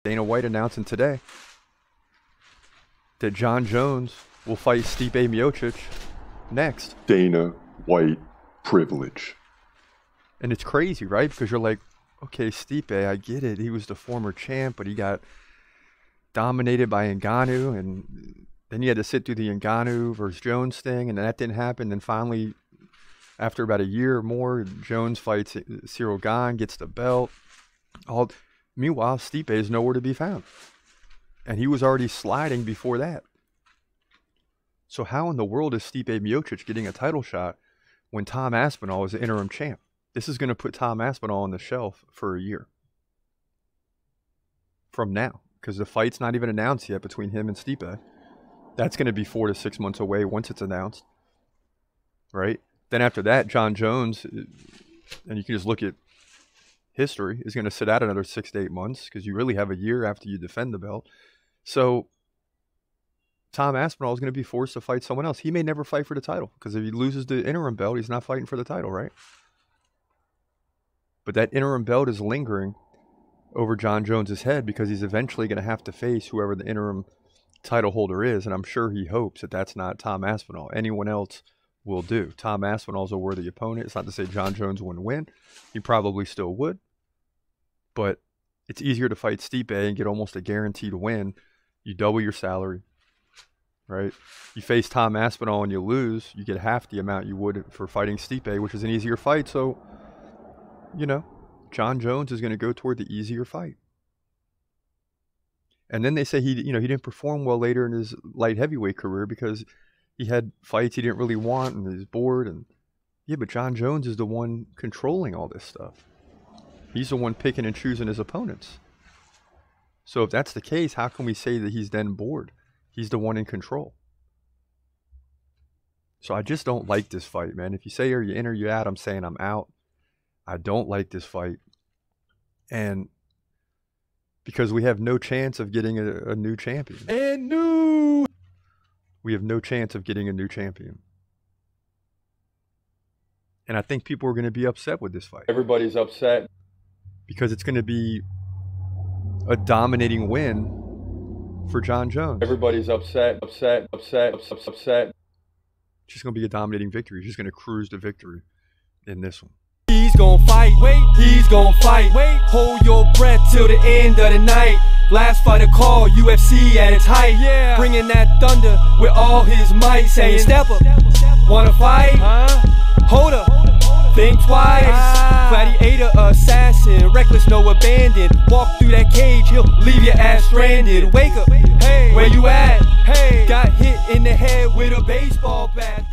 Dana White announcing today that Jon Jones will fight Stipe Miocic next. Dana White privilege. And it's crazy, right? Because you're like, okay, Stipe, I get it. He was the former champ, but he got dominated by Ngannou, and then you had to sit through the Ngannou versus Jones thing, and that didn't happen. Then finally, after about a year or more, Jones fights Ciryl Gane, gets the belt. Meanwhile, Stipe is nowhere to be found. And he was already sliding before that. So how in the world is Stipe Miocic getting a title shot when Tom Aspinall is the interim champ? This is going to put Tom Aspinall on the shelf for a year from now, because the fight's not even announced yet between him and Stipe. That's going to be 4 to 6 months away once it's announced, right? Then after that, Jon Jones, and you can just look at history, is going to sit out another 6 to 8 months, because you really have a year after you defend the belt. So Tom Aspinall is going to be forced to fight someone else. He may never fight for the title, because if he loses the interim belt, he's not fighting for the title, right? But that interim belt is lingering over Jon Jones's head, because he's eventually going to have to face whoever the interim title holder is, and I'm sure he hopes that that's not Tom Aspinall. Anyone else will do. Tom Aspinall's a worthy opponent. It's not to say Jon Jones wouldn't win. He probably still would. But it's easier to fight Stipe and get almost a guaranteed win. You double your salary, right? You face Tom Aspinall and you lose, you get half the amount you would for fighting Stipe, which is an easier fight. So, you know, Jon Jones is going to go toward the easier fight. And then they say he didn't perform well later in his light heavyweight career because he had fights he didn't really want and he was bored. And yeah, but Jon Jones is the one controlling all this stuff. He's the one picking and choosing his opponents. So if that's the case, how can we say that he's then bored? He's the one in control. So I just don't like this fight, man. If you say, are you in or you out, I'm saying I'm out. I don't like this fight. And because we have no chance of getting a new champion. We have no chance of getting a new champion. And I think people are going to be upset with this fight. Everybody's upset because it's going to be a dominating win for Jon Jones. Everybody's upset. It's just going to be a dominating victory. He's just going to cruise to victory in this one. He's gonna fight, wait, he's gonna fight, wait, hold your breath till the end of the night. Last fighter call, UFC at its height, yeah. Bringing that thunder with all his might, saying step up, wanna fight, hold up, think twice, gladiator, assassin, reckless, no abandon, walk through that cage, he'll leave your ass stranded, wake up, hey, where you at, hey, got hit in the head with a baseball bat.